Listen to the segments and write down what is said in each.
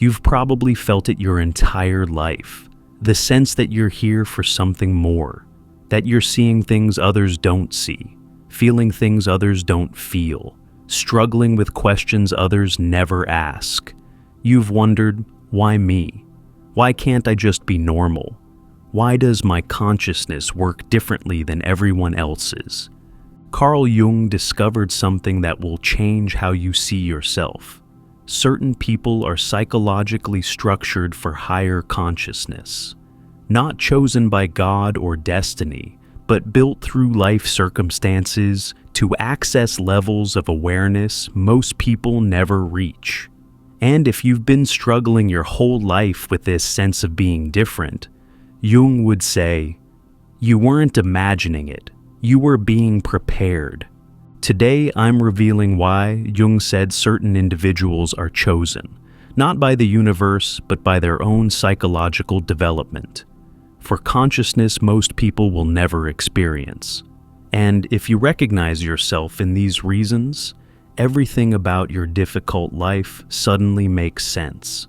You've probably felt it your entire life. The sense that you're here for something more, that you're seeing things others don't see, feeling things others don't feel, struggling with questions others never ask. You've wondered, why me? Why can't I just be normal? Why does my consciousness work differently than everyone else's? Carl Jung discovered something that will change how you see yourself. Certain people are psychologically structured for higher consciousness, not chosen by God or destiny, but built through life circumstances to access levels of awareness most people never reach. And if you've been struggling your whole life with this sense of being different, Jung would say, you weren't imagining it, you were being prepared. Today, I'm revealing why Jung said certain individuals are chosen, not by the universe, but by their own psychological development, for consciousness most people will never experience. And if you recognize yourself in these reasons, everything about your difficult life suddenly makes sense.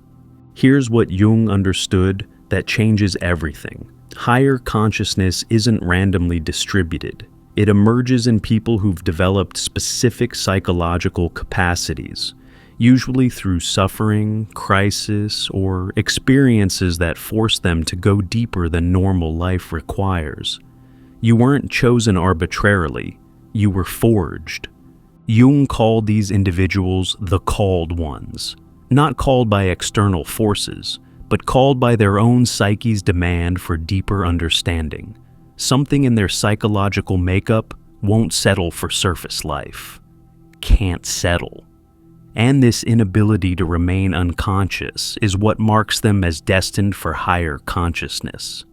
Here's what Jung understood that changes everything. Higher consciousness isn't randomly distributed. It emerges in people who've developed specific psychological capacities, usually through suffering, crisis, or experiences that force them to go deeper than normal life requires. You weren't chosen arbitrarily, you were forged. Jung called these individuals the called ones, not called by external forces, but called by their own psyche's demand for deeper understanding. Something in their psychological makeup won't settle for surface life. Can't settle. And this inability to remain unconscious is what marks them as destined for higher consciousness.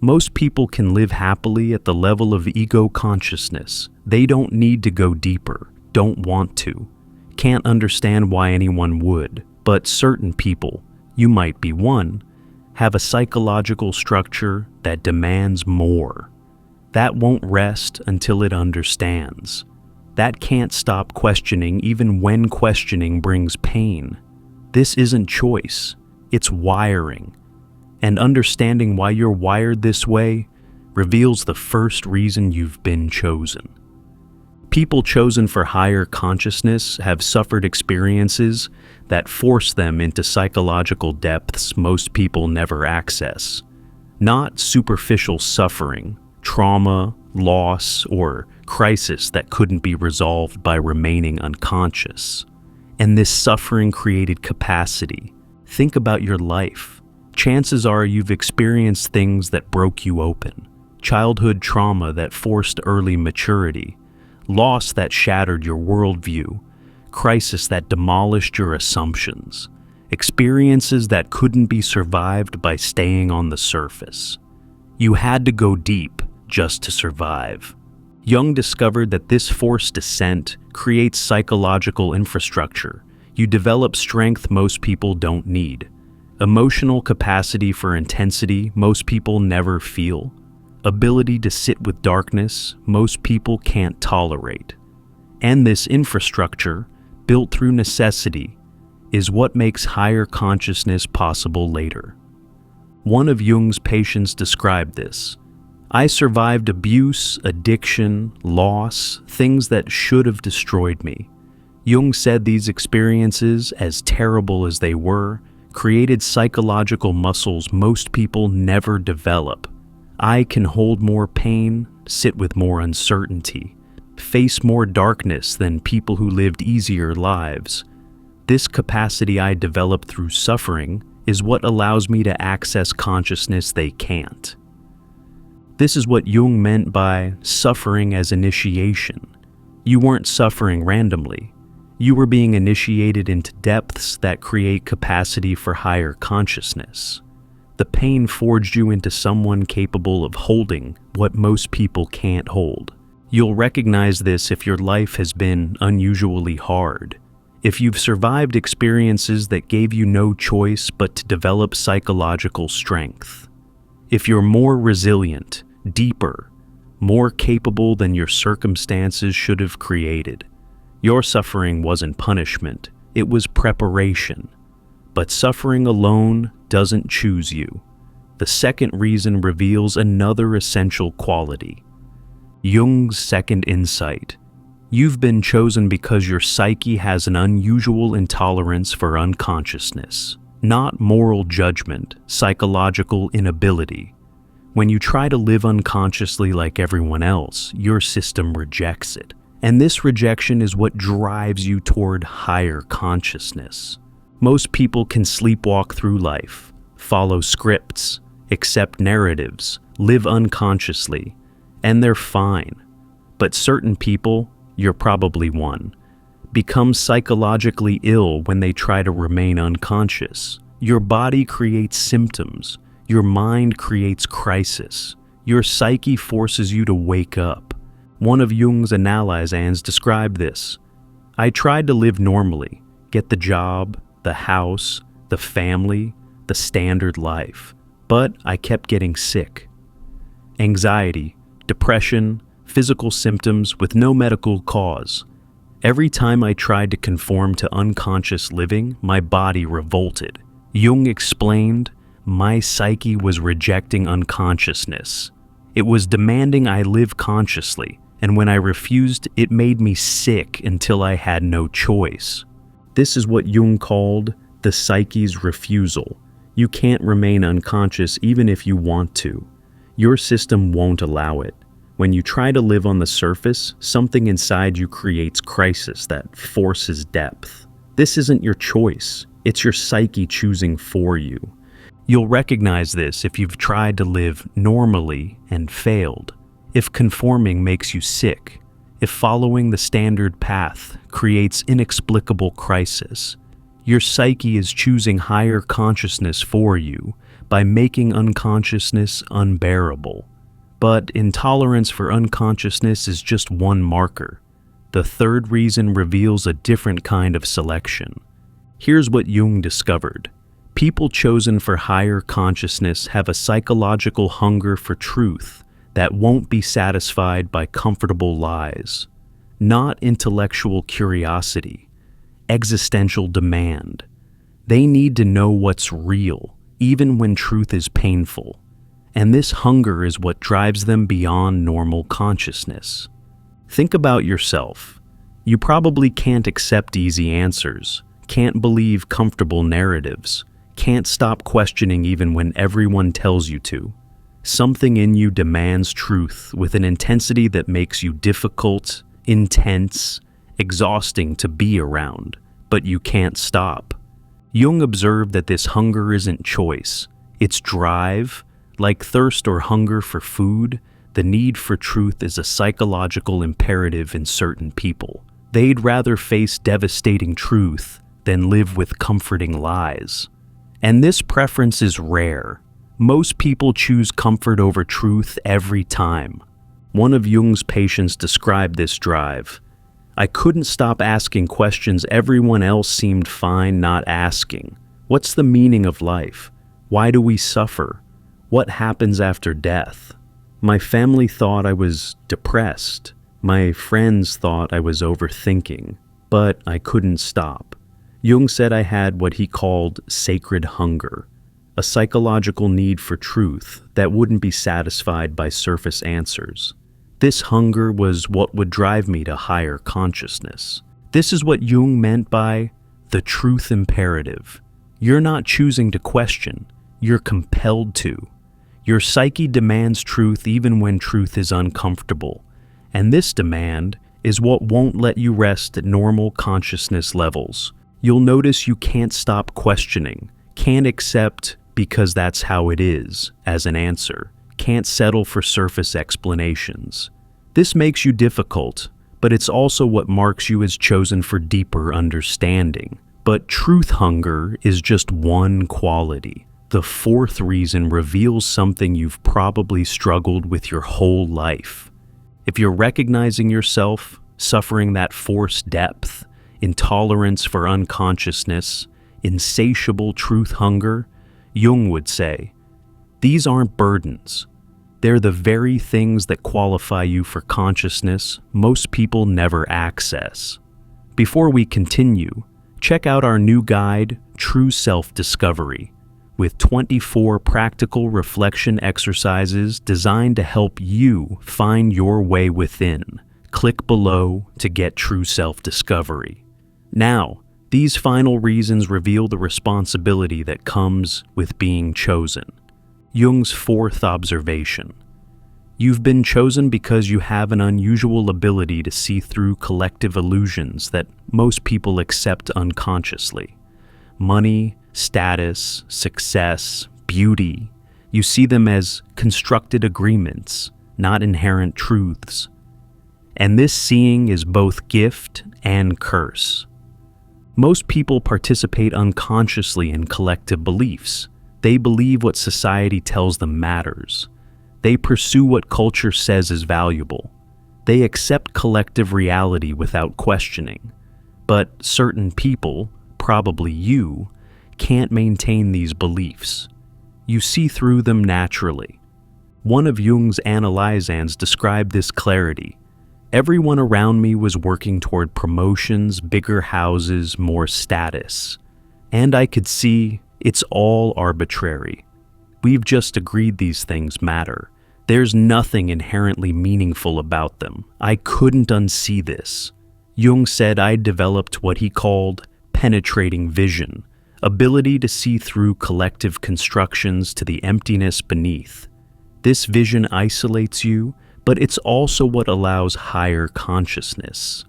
Most people can live happily at the level of ego consciousness. They don't need to go deeper, don't want to, can't understand why anyone would. But certain people, you might be one, have a psychological structure that demands more. That won't rest until it understands. That can't stop questioning even when questioning brings pain. This isn't choice, it's wiring. And understanding why you're wired this way reveals the first reason you've been chosen. People chosen for higher consciousness have suffered experiences that force them into psychological depths most people never access. Not superficial suffering, trauma, loss, or crisis that couldn't be resolved by remaining unconscious. And this suffering created capacity. Think about your life. Chances are you've experienced things that broke you open. Childhood trauma that forced early maturity. Loss that shattered your worldview. Crisis that demolished your assumptions. Experiences that couldn't be survived by staying on the surface. You had to go deep just to survive. Jung discovered that this forced descent creates psychological infrastructure. You develop strength most people don't need. Emotional capacity for intensity most people never feel. Ability to sit with darkness most people can't tolerate. And this infrastructure, built through necessity, is what makes higher consciousness possible later. One of Jung's patients described this. I survived abuse, addiction, loss, things that should have destroyed me. Jung said these experiences, as terrible as they were, created psychological muscles most people never develop. I can hold more pain, sit with more uncertainty, face more darkness than people who lived easier lives. This capacity I developed through suffering is what allows me to access consciousness they can't. This is what Jung meant by suffering as initiation. You weren't suffering randomly. You were being initiated into depths that create capacity for higher consciousness. The pain forged you into someone capable of holding what most people can't hold. You'll recognize this if your life has been unusually hard. If you've survived experiences that gave you no choice but to develop psychological strength. If you're more resilient, deeper, more capable than your circumstances should have created. Your suffering wasn't punishment, it was preparation. But suffering alone doesn't choose you. The second reason reveals another essential quality. Jung's second insight. You've been chosen because your psyche has an unusual intolerance for unconsciousness, not moral judgment, psychological inability. When you try to live unconsciously like everyone else, your system rejects it. And this rejection is what drives you toward higher consciousness. Most people can sleepwalk through life, follow scripts, accept narratives, live unconsciously, and they're fine. But certain people, you're probably one, become psychologically ill when they try to remain unconscious. Your body creates symptoms. Your mind creates crisis. Your psyche forces you to wake up. One of Jung's analyses described this. I tried to live normally, get the job, the house, the family, the standard life, but I kept getting sick. Anxiety, depression, physical symptoms with no medical cause. Every time I tried to conform to unconscious living, my body revolted. Jung explained, my psyche was rejecting unconsciousness. It was demanding I live consciously, and when I refused, it made me sick until I had no choice. This is what Jung called the psyche's refusal. You can't remain unconscious even if you want to. Your system won't allow it. When you try to live on the surface, something inside you creates crisis that forces depth. This isn't your choice. It's your psyche choosing for you. You'll recognize this if you've tried to live normally and failed, if conforming makes you sick, if following the standard path creates inexplicable crisis. Your psyche is choosing higher consciousness for you by making unconsciousness unbearable. But intolerance for unconsciousness is just one marker. The third reason reveals a different kind of selection. Here's what Jung discovered. People chosen for higher consciousness have a psychological hunger for truth that won't be satisfied by comfortable lies, not intellectual curiosity, existential demand. They need to know what's real, even when truth is painful. And this hunger is what drives them beyond normal consciousness. Think about yourself. You probably can't accept easy answers, can't believe comfortable narratives, can't stop questioning even when everyone tells you to. Something in you demands truth with an intensity that makes you difficult, intense, exhausting to be around, but you can't stop. Jung observed that this hunger isn't choice, it's drive. Like thirst or hunger for food, the need for truth is a psychological imperative in certain people. They'd rather face devastating truth than live with comforting lies. And this preference is rare. Most people choose comfort over truth every time. One of Jung's patients described this drive. I couldn't stop asking questions everyone else seemed fine not asking. What's the meaning of life? Why do we suffer? What happens after death? My family thought I was depressed. My friends thought I was overthinking, but I couldn't stop. Jung said I had what he called sacred hunger, a psychological need for truth that wouldn't be satisfied by surface answers. This hunger was what would drive me to higher consciousness. This is what Jung meant by the truth imperative. You're not choosing to question, you're compelled to. Your psyche demands truth even when truth is uncomfortable, and this demand is what won't let you rest at normal consciousness levels. You'll notice you can't stop questioning, can't accept because that's how it is as an answer, can't settle for surface explanations. This makes you difficult, but it's also what marks you as chosen for deeper understanding. But truth hunger is just one quality. The fourth reason reveals something you've probably struggled with your whole life. If you're recognizing yourself, suffering that forced depth, intolerance for unconsciousness, insatiable truth hunger, Jung would say, these aren't burdens. They're the very things that qualify you for consciousness most people never access. Before we continue, Check out our new guide, True Self-Discovery, with 24 practical reflection exercises designed to help you find your way within. Click below to get True Self-Discovery. Now, these final reasons reveal the responsibility that comes with being chosen. Jung's fourth observation. You've been chosen because you have an unusual ability to see through collective illusions that most people accept unconsciously. Money, status, success, beauty, you see them as constructed agreements, not inherent truths. And this seeing is both gift and curse. Most people participate unconsciously in collective beliefs. They believe what society tells them matters. They pursue what culture says is valuable. They accept collective reality without questioning. But certain people, probably you, can't maintain these beliefs. You see through them naturally. One of Jung's analysans described this clarity. Everyone around me was working toward promotions, bigger houses, more status. And I could see it's all arbitrary. We've just agreed these things matter. There's nothing inherently meaningful about them. I couldn't unsee this. Jung said I developed what he called penetrating vision, ability to see through collective constructions to the emptiness beneath. This vision isolates you, but it's also what allows higher consciousness.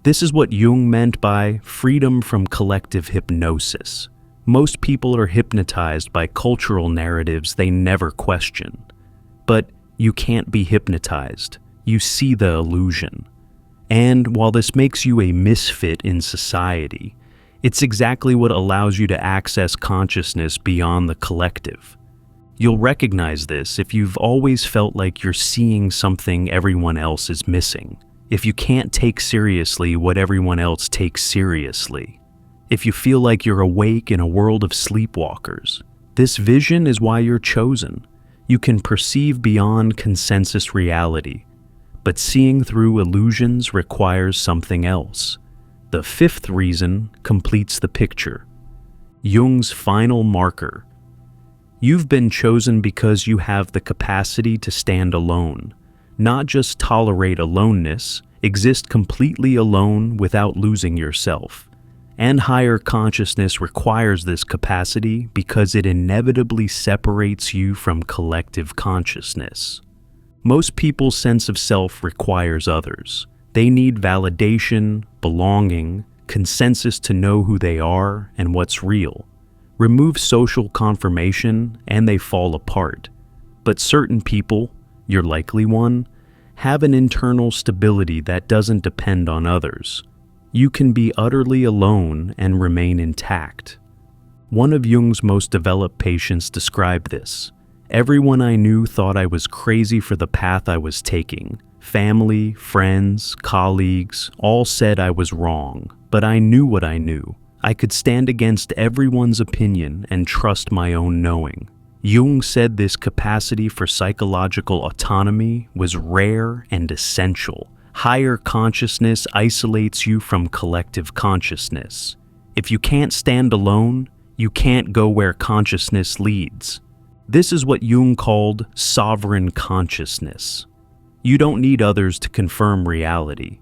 This is what Jung meant by freedom from collective hypnosis. Most people are hypnotized by cultural narratives they never question. But you can't be hypnotized. You see the illusion. And while this makes you a misfit in society, it's exactly what allows you to access consciousness beyond the collective. You'll recognize this if you've always felt like you're seeing something everyone else is missing. If you can't take seriously what everyone else takes seriously. If you feel like you're awake in a world of sleepwalkers. This vision is why you're chosen. You can perceive beyond consensus reality, but seeing through illusions requires something else. The fifth reason completes the picture. Jung's final marker. You've been chosen because you have the capacity to stand alone, not just tolerate aloneness, exist completely alone without losing yourself. And higher consciousness requires this capacity because it inevitably separates you from collective consciousness. Most people's sense of self requires others. They need validation, belonging, consensus to know who they are and what's real. Remove social confirmation and they fall apart. But certain people, you're likely one, have an internal stability that doesn't depend on others. You can be utterly alone and remain intact. One of Jung's most developed patients described this. Everyone I knew thought I was crazy for the path I was taking. Family, friends, colleagues, all said I was wrong, but I knew what I knew. I could stand against everyone's opinion and trust my own knowing. Jung said this capacity for psychological autonomy was rare and essential. Higher consciousness isolates you from collective consciousness. If you can't stand alone, you can't go where consciousness leads. This is what Jung called sovereign consciousness. You don't need others to confirm reality.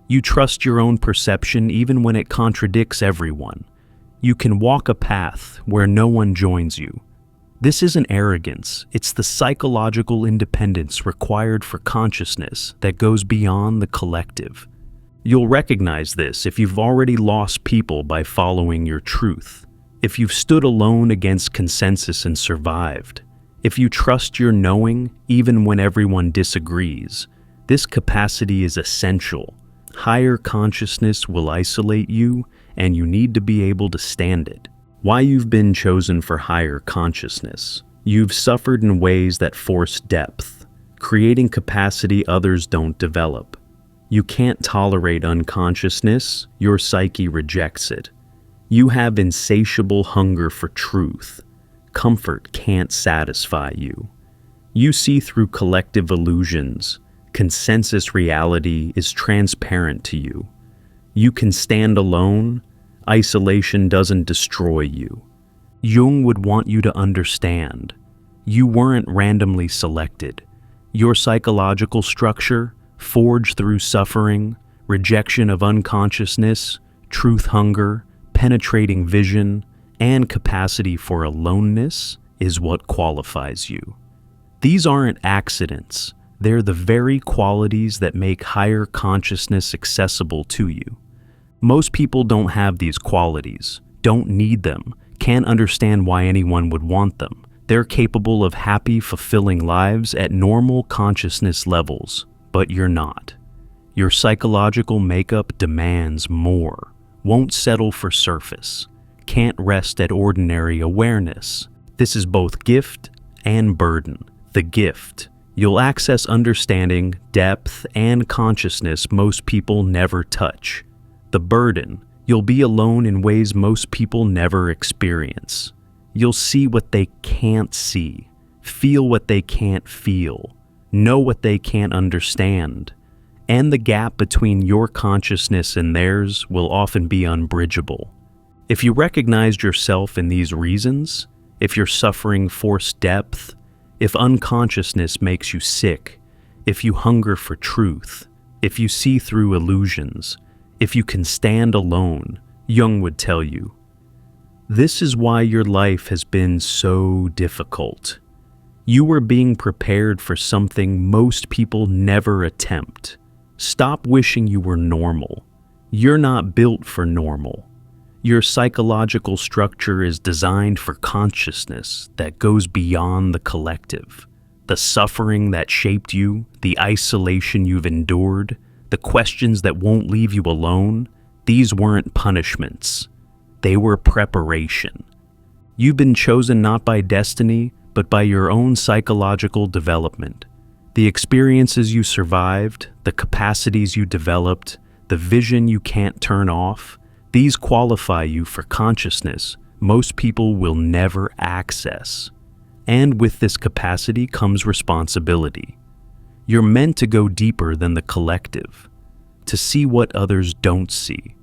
You trust your own perception even when it contradicts everyone. You can walk a path where no one joins you. This isn't arrogance, it's the psychological independence required for consciousness that goes beyond the collective. You'll recognize this if you've already lost people by following your truth, if you've stood alone against consensus and survived, if you trust your knowing even when everyone disagrees. This capacity is essential. Higher consciousness will isolate you, and you need to be able to stand it. Why you've been chosen for higher consciousness. You've suffered in ways that force depth, creating capacity others don't develop. You can't tolerate unconsciousness, your psyche rejects it. You have insatiable hunger for truth. Comfort can't satisfy you. You see through collective illusions. Consensus reality is transparent to you. You can stand alone. Isolation doesn't destroy you. Jung would want you to understand. You weren't randomly selected. Your psychological structure, forged through suffering, rejection of unconsciousness, truth hunger, penetrating vision, and capacity for aloneness, is what qualifies you. These aren't accidents. They're the very qualities that make higher consciousness accessible to you. Most people don't have these qualities, don't need them, can't understand why anyone would want them. They're capable of happy, fulfilling lives at normal consciousness levels, but you're not. Your psychological makeup demands more, won't settle for surface, can't rest at ordinary awareness. This is both gift and burden. The gift: you'll access understanding, depth, and consciousness most people never touch. The burden: you'll be alone in ways most people never experience. You'll see what they can't see, feel what they can't feel, know what they can't understand. And the gap between your consciousness and theirs will often be unbridgeable. If you recognized yourself in these reasons, if your suffering forced depth, if unconsciousness makes you sick, if you hunger for truth, if you see through illusions, if you can stand alone, Jung would tell you, this is why your life has been so difficult. You were being prepared for something most people never attempt. Stop wishing you were normal. You're not built for normal. Your psychological structure is designed for consciousness that goes beyond the collective. The suffering that shaped you, the isolation you've endured, the questions that won't leave you alone, these weren't punishments. They were preparation. You've been chosen not by destiny, but by your own psychological development. The experiences you survived, the capacities you developed, the vision you can't turn off, these qualify you for consciousness most people will never access. And with this capacity comes responsibility. You're meant to go deeper than the collective, to see what others don't see,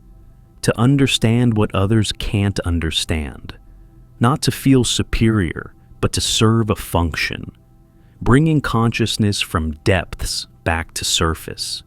to understand what others can't understand, not to feel superior, but to serve a function, bringing consciousness from depths back to surface.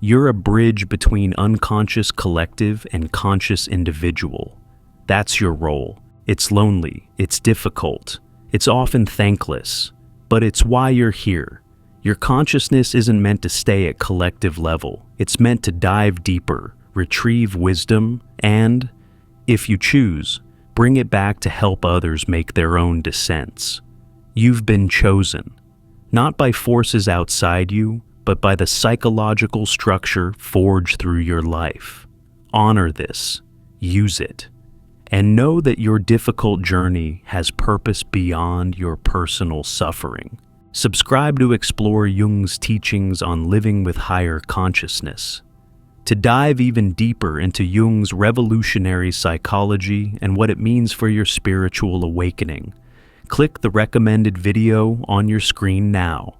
You're a bridge between unconscious collective and conscious individual. That's your role. It's lonely, it's difficult, it's often thankless, but it's why you're here. Your consciousness isn't meant to stay at collective level. It's meant to dive deeper, retrieve wisdom, and, if you choose, bring it back to help others make their own descents. You've been chosen, not by forces outside you, but by the psychological structure forged through your life. Honor this, use it, and know that your difficult journey has purpose beyond your personal suffering. Subscribe to explore Jung's teachings on living with higher consciousness. To dive even deeper into Jung's revolutionary psychology and what it means for your spiritual awakening, click the recommended video on your screen now.